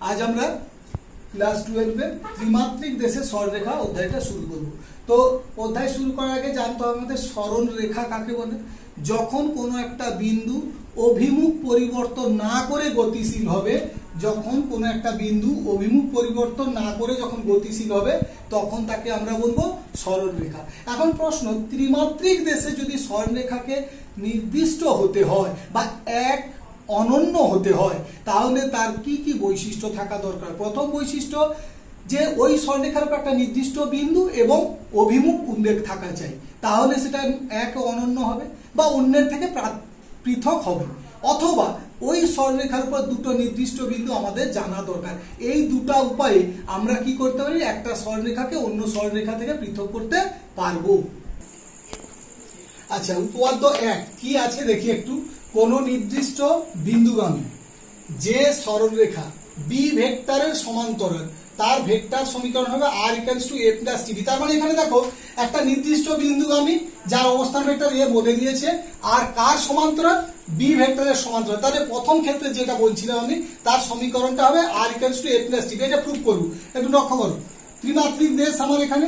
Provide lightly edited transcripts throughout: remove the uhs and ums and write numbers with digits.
আজ আমরা ক্লাস 12 এর ত্রিমাত্রিক দেশে সরলরেখা অধ্যায়টা শুরু করব। তো অধ্যায় শুরু করার আগে জানতে হবে আমাদের সরল রেখা কাকে বলে। যখন কোনো একটা বিন্দু অভিমুখ পরিবর্তন না করে গতিশীল হবে, যখন কোনো একটা বিন্দু অভিমুখ পরিবর্তন না করে যখন গতিশীল হবে তখন তাকে আমরা বলবো সরল রেখা। এখন প্রশ্ন, ত্রিমাত্রিক দেশে যদি সরলরেখাকে নির্দিষ্ট হতে হয় বা এক অনন্য হতে হয় তাহলে তার কি কি বৈশিষ্ট্য থাকা দরকার। প্রথম বৈশিষ্ট্য যে ওই সরলরেখার উপর একটা নির্দিষ্ট বিন্দু এবং অভিমুখ উল্লেখ থাকা চাই, তাহলে সেটা এক অনন্য হবে বা অন্যের থেকে পৃথক হবে, অথবা ওই সরলরেখার উপর দুটো নির্দিষ্ট বিন্দু আমাদের জানা দরকার। এই দুটো উপায়ে আমরা কি করতে পারি, একটা সরলরেখাকে অন্য সরলরেখা থেকে পৃথক করতে পারবো। আচ্ছা, উপপাদ্য 1 কি আছে দেখি একটু। কোন নির্দিষ্ট বিন্দুগামী যে সরলরেখা বি ভেক্টরের সমান্তরাল তার ভেক্টর সমীকরণ হবে r = a + tb। তার মানে এখানে দেখো একটা নির্দিষ্ট বিন্দুগামী যার অবস্থান ভেক্টর a বলে দিয়েছে, আর কার সমান্তরাল, বি ভেক্টরের সমান্তরাল। তাহলে প্রথম ক্ষেত্রে যেটা বলছিলাম আমি, তার সমীকরণটা হবে r = a + tb। এটা প্রুফ করব। একটু লক্ষ্য করো, ত্রিমাত্রিক দেশ আমার এখানে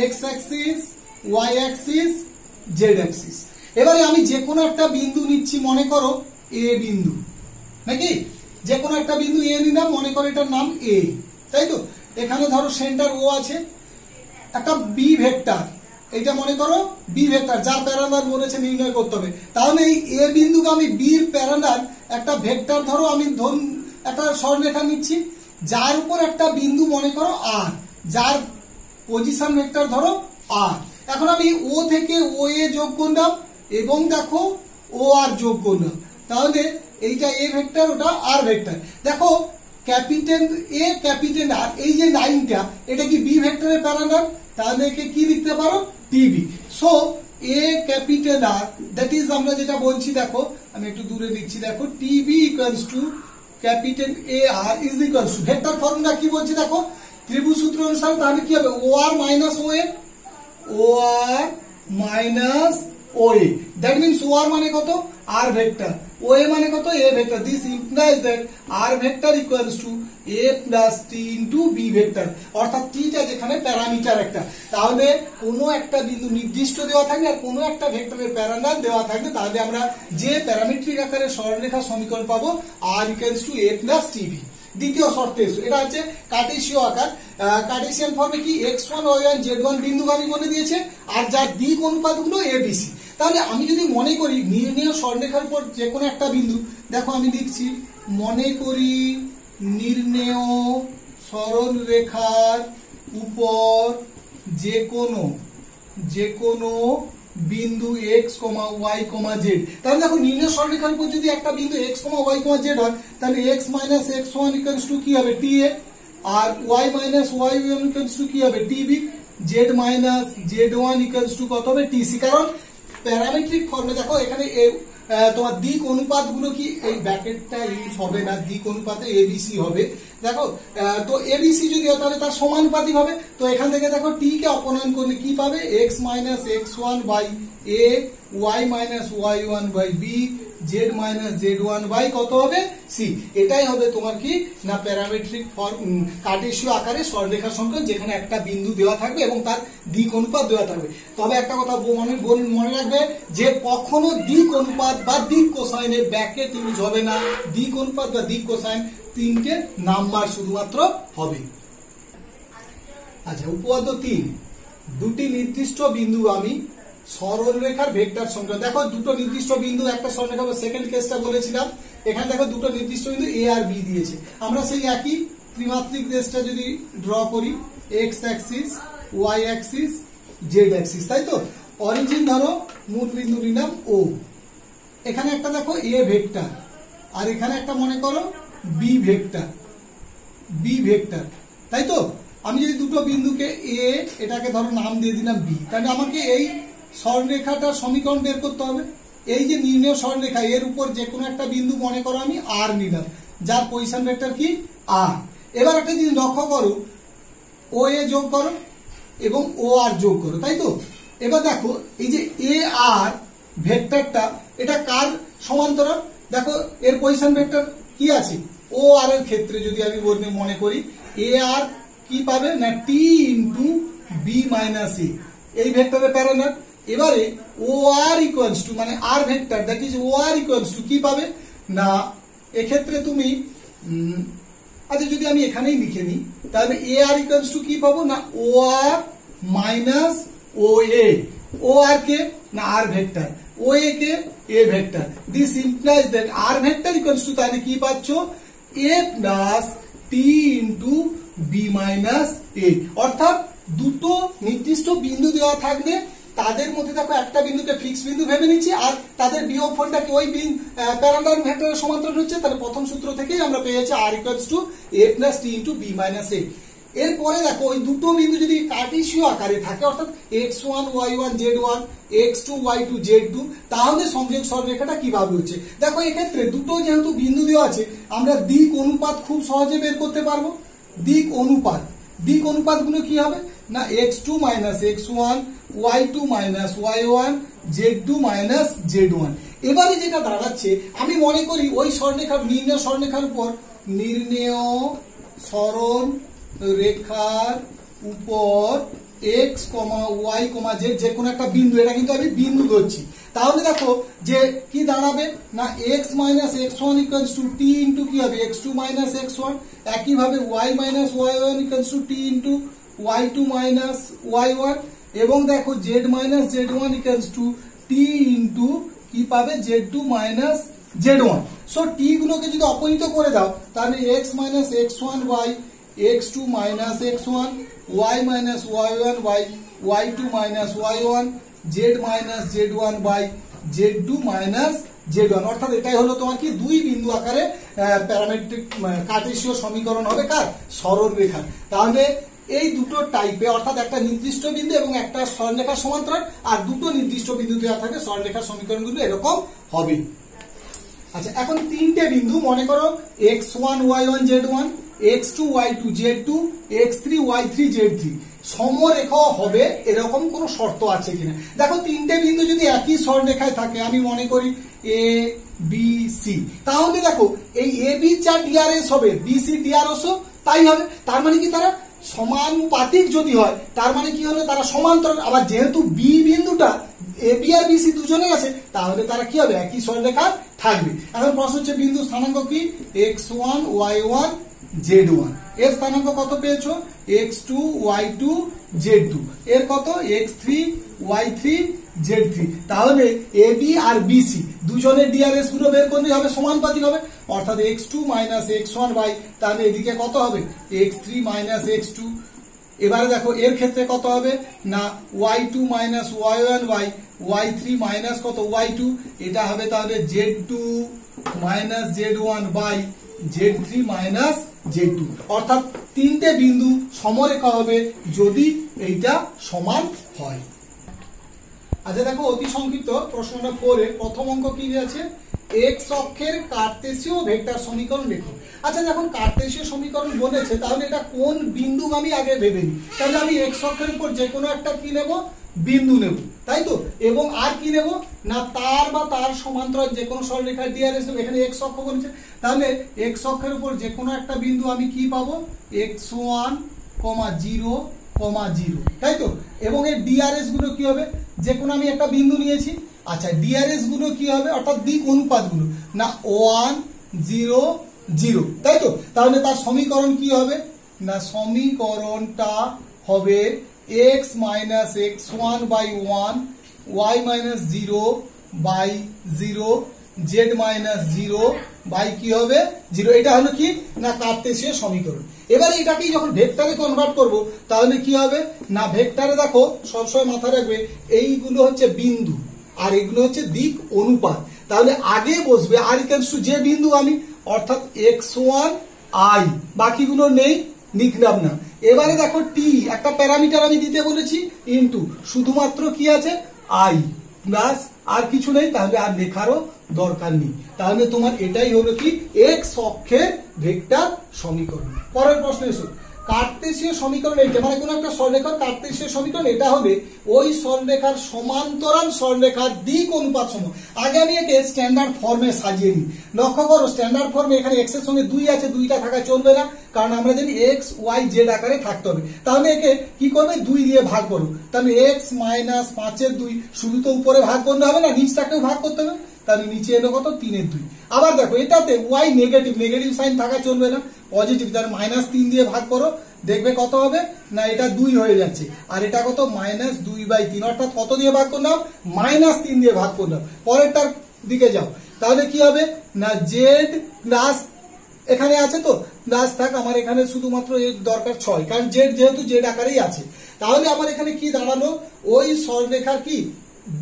x Axis, y Axis, z Axis. এবারে আমি যে কোনো একটা বিন্দু নিচ্ছি, মনে করো a বিন্দু, নাকি যে কোনো একটা বিন্দু a নিলাম, মনে করো এটার নাম a, তাই তো। এখানে ধরো সেন্টার ও আছে, একটা বি ভেক্টর, এটা মনে করো বি ভেক্টর যার প্যারালাল বলেছে নির্ণয় করতে হবে। তাহলে এই এ বিন্দুগামী বির প্যারালাল একটা ভেক্টর ধরো, আমি একটা সরলরেখা নিচ্ছি যার উপর একটা বিন্দু মনে করো আর, যার পজিশন ভেক্টর ধরো আর। এখন আমি ও থেকে ও এ যোগ করলাম এবং দেখো ও আর যোগ করলাম, তাহলে এইটা এ ভেক্টর, ওটা আর ভেক্টর। দেখো ক্যাপিটাল এ ক্যাপিটাল আর, এই যে লাইনটা এটা কি বি ভেক্টরের প্যারালাল, তাহলে একে কি লিখতে পারো, TB. So A capital R, that is আমরা যেটা বলছি, দেখো আমি একটু দূরে লিখছি, দেখো TB = capital A R is equals to, vector formula কি বলছি দেখো, ত্রিভুজ সূত্র অনুসারে, তাহলে কি হবে, O R minus O A, O R minus O A. That means O R মানে কত, আর ভেক্টর, ও এ মানে কত, A vector. This implies that R vector = a + t * b vector, অর্থাৎ টিটা যেখানে প্যারামিটার একটা, তাহলে কোনো একটা বিন্দু নির্দিষ্ট দেওয়া থাকবে আর কোনো একটা ভেক্টরের প্যারালাল দেওয়া থাকবে, তাহলে আমরা যে প্যারামেট্রিক আকারে সরলরেখা সমীকরণ পাবো r = a + tb। দ্বিতীয় শর্তে এসো, এটা হচ্ছে কার্টেসীয় আকার। কার্টেসিয়ান ফর্মে কি x1 y1 z1 বিন্দুগামী বলে দিয়েছে, আর যার দিক অনুপাতগুলো abc। তাহলে আমি যদি মনে করি নির্ণেয় সরলরেখার উপর যে কোনো একটা বিন্দু, দেখো আমি লিখছি, মনে করি নির্ণেয় সরলরেখার উপর যে কোনো বিন্দু x, y, z। তাহলে দেখো নির্ণেয় সরলরেখার উপর যদি একটা বিন্দু x, y, z হয়, তাহলে x - x1 = কি হবে, ta, আর y - y1 = কি হবে, tb, z - z1 = কত হবে, tc। কারণ প্যারামেট্রিক ফর্মে দেখো এখানে তোমার দিক অনুপাত গুলো কি, এই ব্র্যাকেটটা ইউজ হবে না, দিক অনুপাতে এবিসি হবে। দেখো তো এবিসি যদি হয় তাহলে তার সমানুপাতিক হবে। তো এখান থেকে দেখো টি কে অপনয়ন করলে কি পাবে, x - x1 / a, y - y1 / b, z - z1 / কত হবে, c। এটাই হবে তোমার কি না প্যারামেট্রিক ফর্ম, কার্টেসীয় আকারে সরলরেখা সমীকরণ, যেখানে একটা বিন্দু দেওয়া থাকবে এবং তার দিক অনুপাত দেওয়া থাকবে। তবে একটা কথা মনে রাখবে যে কখনো দিক অনুপাত বা দিক কোসাইনের ব্র্যাকেট ইউজ হবে না, দিক অনুপাত বা দিক কোসাইন তিনটে নাম্বার শুধুমাত্র হবে। আচ্ছা, উপপাদ্য 3, দুটি নির্দিষ্ট বিন্দুগামী সরলরেখার ভেক্টর সমীকরণ। দেখো দুটো নির্দিষ্ট বিন্দু একটা সরলরেখা, সেকেন্ড কেসটা বলেছিলাম। এখানে দেখো দুটো নির্দিষ্ট বিন্দু a আর b দিয়েছে। আমরা সেই একই ত্রিমাত্রিক দেশটা যদি ড্র করি, x Axis, y Axis, z Axis, তাই তো। অরিজিন ধরো মূল বিন্দু নিলাম o, এখানে একটা দেখো a ভেক্টর, আর এখানে একটা মনে করো b ভেক্টর, তাই তো। আমি যদি দুটো বিন্দুকে a, এটাকে ধরো নাম দিয়ে দিলাম b, তাহলে আমাকে এই সরলরেখাটার সমীকরণ বের করতে হবে। এই যে নির্ণেয় সরলরেখা, এর উপর যে কোনো একটা বিন্দু মনে করো আমি r নিলাম, যার পজিশন ভেক্টর কি r। এবার একটা জিনিস লক্ষ্য করো, ও এ যোগ করো এবং ও আর যোগ করো, তাই তো। এবার দেখো এই যে এ আর ভেক্টরটা, এটা কার সমান্তরাল, দেখো এর পজিশন ভেক্টর কি আছে, ও আর এর ক্ষেত্রে যদি আমি মনে করি এ আর কি পাবে না T into B minus A, এই ভেক্টরের প্যারামিটার। এবারে ও আর ইকুয়ালস টু মানে R vector that is O R equals to কি পাবে না এক্ষেত্রে তুমি আচ্ছা যদি আমি এখানেই লিখে নিই তাহলে এ আর ইকুয়ালস টু কি পাবো না ও R minus O A, O R কে না আর ভেক্টর, ও এ কে A vector. This implies that R vector equals to তাহলে কি পাচ্ছ A plus T into B minus A. অর্থাৎ দুটো নির্দিষ্ট বিন্দু দেওয়া থাকলে তাদের মধ্যে দেখো একটা বিন্দুকে ফিক্স বিন্দু ভেবে নিচ্ছি আর তাদের বিয়োগফলটাকে ওই প্যারাবোলিক ভেক্টরের সমান্তরাল হচ্ছে, তাহলে প্রথম সূত্র থেকেই আমরা পেয়েছি R equals to A plus T into B minus A. এরপরে দেখো ওই দুটো বিন্দু যদি কার্টেসীয় আকারে থাকে অর্থাৎ x1 y1 z1 x2 y2 z2 তাহলে সংযোগ সরলরেখাটা কিভাবে হচ্ছে দেখো এক্ষেত্রে দুটো যেহেতু বিন্দু দেওয়া আছে আমরা দিক অনুপাত খুব সহজে বের করতে পারবো। দিক অনুপাত গুলো কি হবে না x2 minus x1 y2 minus y1 z2 minus z1। এবারে যেটা দাঁড়াচ্ছে আমি মনে করি ওই সরলরেখার নির্ণয় সরলরেখার উপর নির্ণেয় সরল রেখার উপর x, y, z যে কোনো একটা বিন্দু, এটা কিন্তু আমি বিন্দু ধরছি, তাহলে দেখো যে কি দাঁড়াবে না x minus x1 equals to t into কি হবে x2 মাইনাস x1, একইভাবে y minus y1 equals to t into y2 minus y1 এবং দেখো z minus z1 equals to t into কি পাবে z2 minus z1। So t গুলোকে যদি অপনীত করে দাও তাহলে x minus x1 y x2 minus x1 y minus y1 y2 minus y1 z minus z1 by z2 minus z1। অর্থাৎ এটাই হলো তোমার কি দুই বিন্দু আকারে প্যারামেট্রিক কার্টেসীয় সমীকরণ হবে কার সরল রেখা। তাহলে এই দুটো টাইপে অর্থাৎ একটা নির্দিষ্ট বিন্দু এবং একটা সরলরেখার সমান্তরাল আর দুটো নির্দিষ্ট বিন্দু দেওয়া থাকে সরলরেখার সমীকরণগুলো এরকম হবে। আচ্ছা এখন তিনটে বিন্দু মনে করো x1 y1 z1 x2 y2 z2 x3 y3 z3 সমরেখা হবে এরকম কোন শর্ত আছে কিনা। দেখো তিনটে বিন্দু যদি একই সরলরেখায় থাকে আমি মনে করি a b c তাহলে দেখো এই a b যা ডিআরএস হবে b c ডিআরএস তাই হবে, তার মানে কি তারা সমানুপাতিক যদি হয় তার মানে কি হলো তারা সমান্তরাল। আবার যেহেতু বি বিন্দুটা এ বি আর বিসি দুজনে আছে তাহলে তারা কি হবে একই সরলরেখা থাকবে। এখন প্রশ্ন হচ্ছে বিন্দু স্থানাঙ্ক কি x1 y1 z1, এর স্থানাঙ্ক কত পেয়েছো x2 y2 z2, এর কত x3 y3 z3। তাহলে ab আর bc দুজনের ডিআরএস গুলো বের করলে হবে সমানুপাতিক হবে অর্থাৎ x2 মাইনাস x1 বাই তাহলে এদিকে কত হবে x3 মাইনাস x2। এবারে দেখো এর ক্ষেত্রে কত হবে না y2 minus y1 by y3 minus কত y2, এটা হবে তাহলে z2 minus z1 by z3 minus z2। অর্থাৎ তিনটে বিন্দু সমরেখা হবে যদি এইটা সমান হয়। আচ্ছা দেখো অতি সংক্ষিপ্ত প্রশ্নটা 4 এর প্রথম অঙ্ক কি আছে x অক্ষের কার্তেসীয় ভেক্টর সমীকরণ লেখো। আচ্ছা যখন কার্তেসীয় সমীকরণ বলেছে তাহলে এটা কোন বিন্দু আমি আগে ভেবে নিই, তাহলে আমি x অক্ষের উপর যে কোনো একটা কি নেব বিন্দু নেব তাই তো, এবং আর কি নেব না তার বা তার সমান্তরাল যে কোনো সরলরেখার ডিআরএস নেব। এখানে x অক্ষ বলেছে তাহলে x অক্ষের উপর যে কোনো একটা বিন্দু আমি কি পাবো x1 0 0 তাই তো, এবং এর ডিআরএস গুলো কি হবে যে কোনো আমি একটা বিন্দু নিয়েছি। আচ্ছা ডিআরএস গুলো কি হবে অর্থাৎ দিক অনুপাত গুলো না 1 0 0 তাই তো, তাহলে তার সমীকরণ কি হবে না সমীকরণটা হবে x minus x1 by 1 y minus 0 by 0 z minus 0 by কি হবে 0। এটা হলো কি না কার্তেসীয় সমীকরণ। এবারে এটাকে যখন ভেক্টরে কনভার্ট করব তাহলে কি হবে না ভেক্টরে দেখো সবসময় মাথায় রাখবে এইগুলো হচ্ছে বিন্দু আর এগুলো হচ্ছে দিক অনুপাত। তাহলে আগে বসবে আর ইকুয়ালস টু যে বিন্দু আমি অর্থাৎ x1 i, বাকিগুলো নেই লিখলাম না। এবারে দেখো টি একটা প্যারামিটার আমি দিতে বলেছি ইনটু শুধুমাত্র কি আছে আই প্লাস আর কিছু নেই, তাহলে আর লেখারও দরকার নেই। তাহলে তোমার এটাই হলো কি এক্স অক্ষের ভেক্টর সমীকরণ। পরের প্রশ্ন এসো কার্তেশীয় সমীকরণ এইটা, মানে কোন একটা সরলরেখার কার্তেশীয় সমীকরণ এটা হবে ওই সরলরেখার সমান্তরাল সরলরেখার দিক অনুপাত সম। আগে আমি একে স্ট্যান্ডার্ড ফর্মে সাজিয়ে নিই। লক্ষ্য করো স্ট্যান্ডার্ড ফর্মে এখানে এক্স এর সঙ্গে 2 আছে, 2টা থাকা চলবে না, কারণ আমরা জানি এক্স ওয়াই জেড আকারে থাকতে হবে। তাহলে একে কি করবে, 2 দিয়ে ভাগ করো। তাহলে এক্স মাইনাস 5/2, শুধু তো উপরে ভাগ করলে হবে না, নিচটাকেও ভাগ করতে হবে। তাহলে নিচে এলো কত, 3/2। আবার দেখো এটাতে ওয়াই নেগেটিভ, নেগেটিভ সাইন থাকা চলবে না, পজিটিভ, তার -3 দিয়ে ভাগ করো, দেখবে কত হবে না, এটা 2 হয়ে যাচ্ছে। আর এটা কত, -2/3, অর্থাৎ কত দিয়ে ভাগ করলাম, -3 দিয়ে ভাগ করলাম। পরেরটার দিকে যাও, তাহলে কি হবে না, জেড প্লাস, এখানে আছে তো প্লাস থাক, আমার এখানে শুধুমাত্র এর দরকার 6, কারণ জেড যেহেতু জেড আকারেই আছে। তাহলে আমার এখানে কি দাঁড়ালো, ওই সরলরেখার কি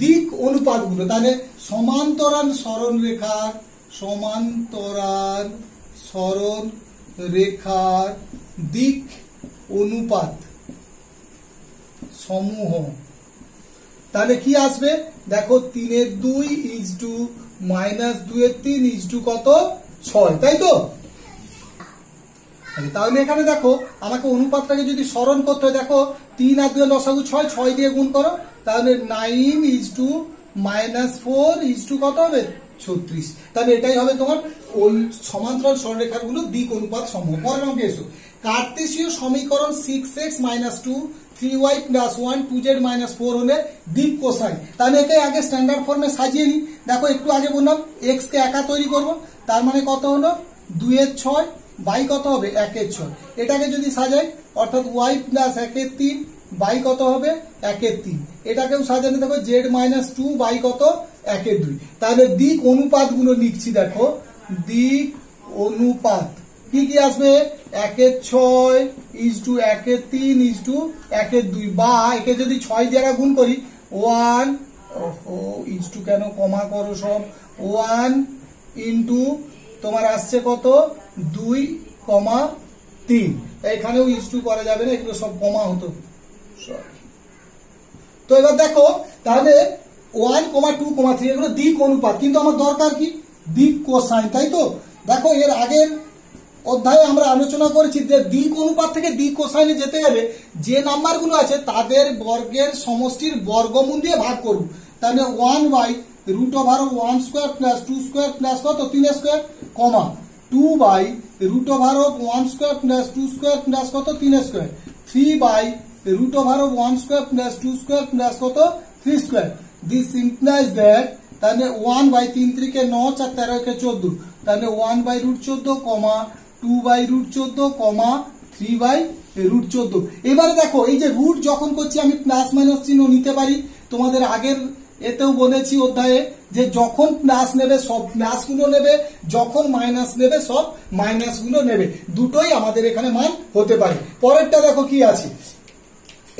দিক অনুপাতগুলো, তাহলে সমান্তরাল সরলরেখার দিক অনুপাত সমূহ, তাহলে কি আসবে দেখো, 3/2 -2/3 কত, 6, তাই তো। তাহলে এখানে দেখো আমাকে অনুপাতটাকে যদি স্মরণ করতে হয়, দেখো 3 আর 2 লসাগু 6, 6 দিয়ে গুণ করো, তাহলে 9:-4 কত হবে, 36। তাহলে এটাই হবে তোমার ওই সমান্তরাল সরলরেখার গুলো দিক অনুপাত সমূহ। পরের অঙ্কে এসো, কার্তেশীয় সমীকরণ 6x - 2 3y + 1 2z - 4 হলে দিক কোসাইন। তাহলে একে আগে স্ট্যান্ডার্ড ফর্মে সাজিয়ে নি। দেখো একটু আগে বললাম x কে একা তৈরি করব, তার মানে কত হলো 2/6, বাই কত হবে 1/6। এটাকে যদি সাজাই অর্থাৎ y + 1/3 বাই কত হবে 1/3। এটাকেও সাজানো, দেখো z - 2 বাই কত 1/2। তাহলে দিক অনুপাত গুলো লিখছি, দেখো দিক অনুপাত কি কি আসবে, 1/6 = 1/3 = 1/2, বা একে যদি 6 দ্বারা গুণ করি 1 কেন কমা করো সব, 1 ইন্টু তোমার আসছে কত 2,3। এখানেও = করা যাবে না, এগুলো সব কমা হতো, তো এবার দেখো তাহলে 1, 2, 3 এগুলো দিক অনুপাত, কিন্তু আমার দরকার কি দিক কোসাইন, তাই তো। দেখো এর আগের অধ্যায়ে আমরা আলোচনা করেছি যে দিক অনুপাত থেকে দিক কোসাইনে যেতে গেলে যে নাম্বারগুলো আছে তাদের বর্গের সমষ্টির বর্গমূল দিয়ে ভাগ করব। তাহলে 1/√1² + 2² + কত 3², কমা 2/√1² + 2² + কত 3², 3/√1² + 2² + কত 3²। This implies that, তাহলে 1/3 × 9 = 13 × 14, তাহলে 1/√14, 2/√14, 3/√14। এবারে দেখো এই যে রুট যখন করছি আমি প্লাস মাইনাস চিহ্ন নিতে পারি। তোমাদের আগের এতেও বলেছি অধ্যায়ে যে যখন প্লাস নেবে সব প্লাস গুলো নেবে, যখন মাইনাস নেবে সব মাইনাস গুলো নেবে, দুটোই আমাদের এখানে মান হতে পারে। পরেরটা দেখো কি আছে,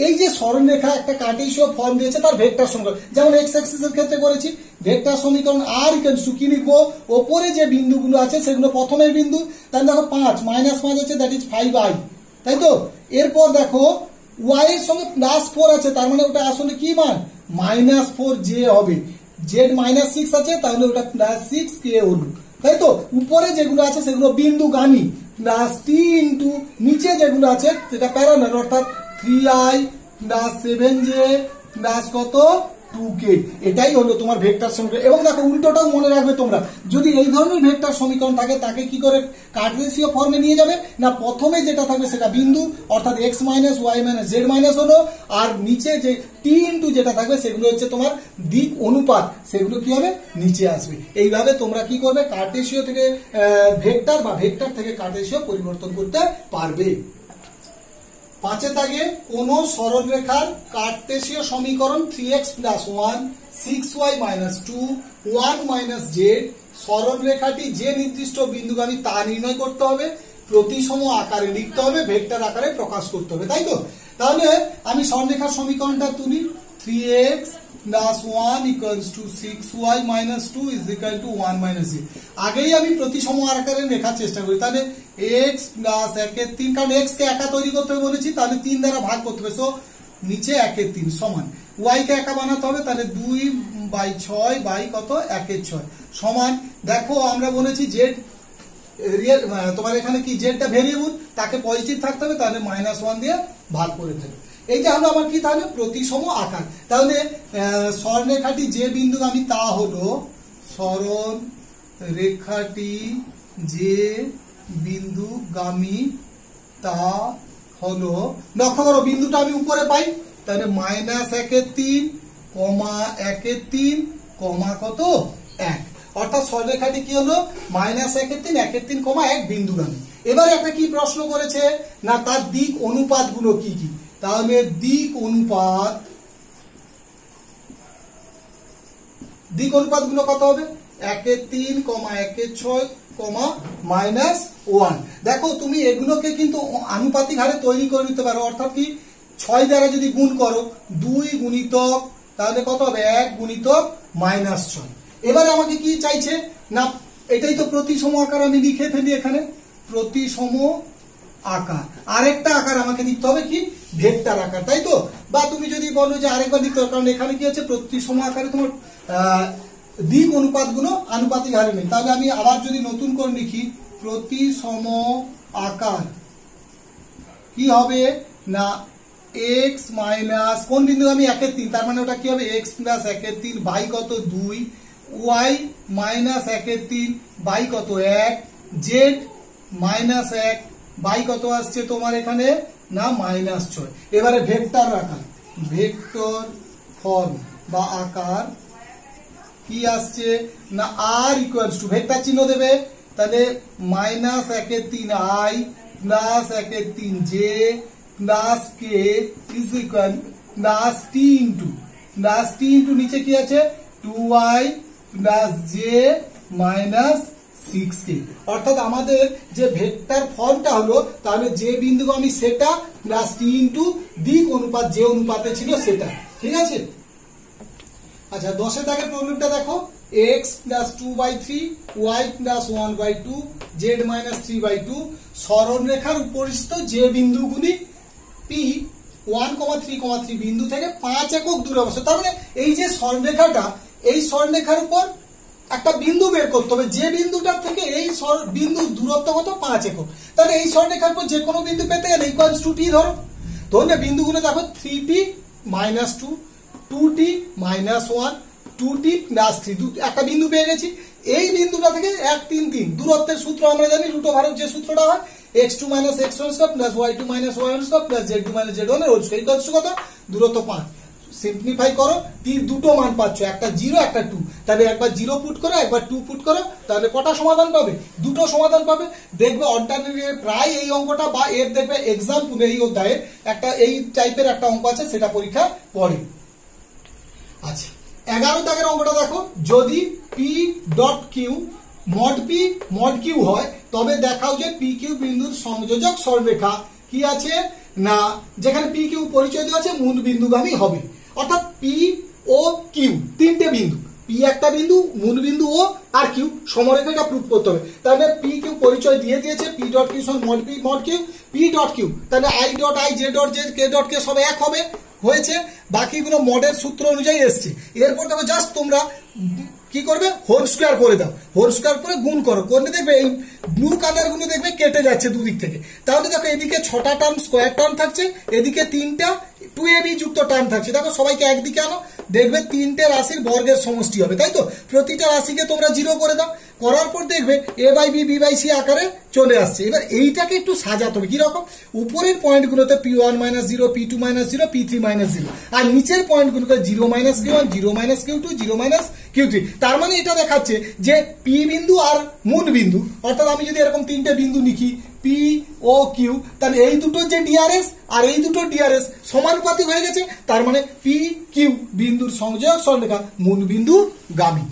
এই যে সরলরেখা একটা কার্টেসীয় ফর্ম দিয়েছে তার ভেক্টর সমীকরণ, যেমন এক্স অ্যাক্সিসের ক্ষেত্রে করেছি ভেক্টর সমীকরণ r = কি লিখবো, ওপরে যে বিন্দুগুলো আছে সেগুলো প্রথমের বিন্দু, তাহলে দেখো 5 -5 আছে, দ্যাট ইজ 5i, তাই তো। এরপর দেখো y এর সঙ্গে +4 আছে, তার মানে ওটা আসলে কি মান -4j হবে। z -6 আছে, তাহলে ওটা +6k হলো, তাই তো। উপরে যেগুলো আছে সেগুলো বিন্দুগামী, +t ইন্টু নিচে যেগুলো আছে সেটা প্যারালাল, অর্থাৎ 3i + 7j + কত 2k। এটাই হলো তোমার ভেক্টর সমীকরণ। এবং দেখো উল্টোটাও মনে রাখবে তোমরা, যদি এই ধরনের ভেক্টর সমীকরণ থাকে তাকে কি করে কার্টেসীয় ফর্মে নিয়ে যাবে না, প্রথমে যেটা থাকবে সেটা বিন্দু, অর্থাৎ x - y - z - হলো, আর নিচে যে t ইন্টু যেটা থাকবে সেগুলো হচ্ছে তোমার দিক অনুপাত, সেগুলো কি হবে নিচে আসবে। এইভাবে তোমরা কি করবে কার্টেসীয় থেকে ভেক্টর বা ভেক্টর থেকে কার্টেসীয় পরিবর্তন করতে পারবে। 5 দাগে কোন সরলরেখার কার্টেসীয় সমীকরণ 3x + 1 6y - 2 1 - z, সরলরেখাটি যে নির্দিষ্ট বিন্দুগামী তা নির্ণয় করতে হবে, প্রতিসম আকারে লিখতে হবে, ভেক্টর আকারে প্রকাশ করতে হবে, তাই তো। তাহলে আমি সরলরেখার সমীকরণটা তুলি, 3x + 1 = 6y - 2 = 1 - z। আগেই আমি প্রতিসম আকারে লেখার চেষ্টা করি, তাহলে x + 1/3, কারণ x কে একা তৈরি করতে হবে বলেছি, তাহলে 3 দ্বারা ভাগ করতে হবে, সো নিচে 1/3 সমান y কে একা বানাতে হবে, তাহলে 2/6 বাই কত 1/6 সমান। দেখো আমরা বলেছি z রিয়েল, তোমার এখানে কি জেডটা ভেরিয়েবল, তাকে পজিটিভ থাকতে হবে, তাহলে -1 দিয়ে ভাগ করে দেবে। এই যে হলো আমার কি তাহলে প্রতিসম আকার। তাহলে সরলরেখাটি যে বিন্দুগামী তা হলো সরলরেখাটি যে বিন্দুগামী তা হলো, লক্ষ্য করো বিন্দুটা আমি উপরে পাই, তাহলে -1/3, 1/3, কত 1, অর্থাৎ সরলরেখাটি কি হলো -1/3, 1/3, 1 বিন্দুগামী। এবারে একটা কি প্রশ্ন করেছে না তার দিক অনুপাত গুলো কি কি, তাহলে দিক অনুপাত গুলো কত হবে 1/3, 1/6, -1। দেখো তুমি এগুলোকে কিন্তু আনুপাতিক হারে তৈরি করে নিতে পারো, অর্থাৎ কি 6 দ্বারা যদি গুণ করো 2 গুণিতক তাহলে কত হবে 1 গুণিতক -6। এবারে আমাকে কি চাইছে না এটাই তো প্রতিসম আকার, আমি লিখে ফেলি এখানে প্রতিসম আকার। আরেকটা আকার আমাকে লিখতে হবে কি ভেক্টর আকার, তাই তো? বা তুমি যদি বলো যে আরেকবার লিখতে হবে, কারণ এখানে কি আছে প্রতিসম আকারে তোমার দিক অনুপাত গুলো আনুপাতিক হারে নেই। তাহলে আমি আবার যদি নতুন করে লিখি প্রতিসম আকার কি হবে না x মাইনাস কোন বিন্দু আমি 1/3, তার মানে ওটা কি হবে x প্লাস 1/3 বাই কত 2, y মাইনাস 1/3 বাই কত 1, z মাইনাস 1 বাই কত আসছে তোমার এখানে না -6। এবারে ভেক্টর আকার, ভেক্টর ফর্ম বা আকার কি আসছে না r ইকুয়ালস টু ভেক্টর চিহ্ন দেবে, তাহলে -1/3 i plus 1/3 j plus k is equal plus t into নিচে কি আছে 2y plus j minus 6k। অর্থাৎ আমাদের যে ভেক্টর ফর্মটা হলো তাহলে যে বিন্দুগামী সেটা প্লাস t ইন্টু দিক অনুপাত যে অনুপাতে ছিল সেটা, ঠিক আছে? আচ্ছা 10 দাগের প্রবলেমটা দেখো, x plus 2/3, y plus 1/2, z minus 3/2 সরলরেখার উপরিস্থ যে বিন্দুগুলি p 1,3,3 বিন্দু থেকে 5 একক দূরে অবস্থিত। তার মানে এই যে সরলরেখাটা, এই সরলরেখার উপর একটা বিন্দু বের করতে হবে, যে বিন্দুটার থেকে এই বিন্দুর দূরত্ব কত 5 একক। তাহলে এই সরলরেখার উপর যে কোনো বিন্দু পেতে গেলে ইকুয়ালস টু t ধরো, ধরলে বিন্দুগুলো দেখো 3t minus 2, 2t minus 1, 2t plus 3, একটা বিন্দু পেয়ে গেছি। এই বিন্দুটা থেকে 1, 3, 3 দূরত্বের সূত্র আমরা জানি, রুট ওভার যে সূত্রটা হয় x2 minus x1 square plus y2 minus y1 square plus z2 minus z1 এর হোল স্কয়ার ইকুয়ালস টু কত দূরত্ব 5। সিম্পলিফাই করো, t দুটো মান পাচ্ছ, একটা 0 একটা 2, তাহলে একবার 0 পুট করো একবার 2 পুট করো, তাহলে কটা সমাধান পাবে? দুটো সমাধান পাবে। দেখবে অল্টারনেটিভ প্রায় এই অঙ্কটা বা এর দেখবে এক্সাম্পল এই অধ্যায়ে একটা এই টাইপের একটা অঙ্ক আছে, সেটা পরীক্ষা পড়ে। আচ্ছা 11 দাগের অঙ্কটা দেখো, যদি p dot Q mod Q হয় তবে দেখাও যে পি কিউ বিন্দুর সংযোজক সরলরেখা কি আছে না যেখানে পি কিউ পরিচয় দেওয়া আছে মূল বিন্দুগামী হবে। অর্থাৎ পি ও কিউ তিনটে বিন্দু, পি একটা বিন্দু, মূল বিন্দু ও আর কিউ, সমরেখাটা প্রুফ করতে হবে। তাহলে পি কিউ পরিচয় দিয়ে দিয়েছে পি ডট কিউ সমান mod Q, P dot Q তাহলে i dot i, j dot j, k dot k সব এক হবে, হয়েছে। বাকিগুলো মডের সূত্র অনুযায়ী এসছে। এরপর দেখো জাস্ট তোমরা কি করবে হোল স্কয়ার করে দাও, হোল স্কয়ার করে গুণ করো, করলে দেখবে এই ব্লু কালার গুলো দেখবে কেটে যাচ্ছে দুদিক থেকে। তাহলে দেখো এদিকে 6টা টার্ম স্কয়ার টার্ম থাকছে, এদিকে 3টা 2ab যুক্ত টার্ম থাকছে। দেখো সবাইকে একদিকে আনো, দেখবে 3টে রাশির বর্গের সমষ্টি হবে, তাই তো? প্রতিটা রাশিকে তোমরা 0 করে দাও, করার পর দেখবে a by B, B by C আকারে চলে আসছে। এবার এইটাকে একটু সাজাতে হবে কিরকম, উপরের পয়েন্টগুলোতে p1 minus 0, p2 minus 0, p3 minus 0, আর নিচের পয়েন্টগুলোতে 0 minus q1, 0 minus q2, 0 minus q3। তার মানে এটা দেখাচ্ছে যে পি বিন্দু আর মূল বিন্দু, অর্থাৎ আমি যদি এরকম 3টে বিন্দু লিখি পি ও কিউ, তাহলে এই দুটোর যে ডিআরএস আর এই দুটোর ডিআরএস সমানুপাতিক হয়ে গেছে। তার মানে পি কিউ বিন্দুর সংযোজক সরলরেখা মূল বিন্দু গামী।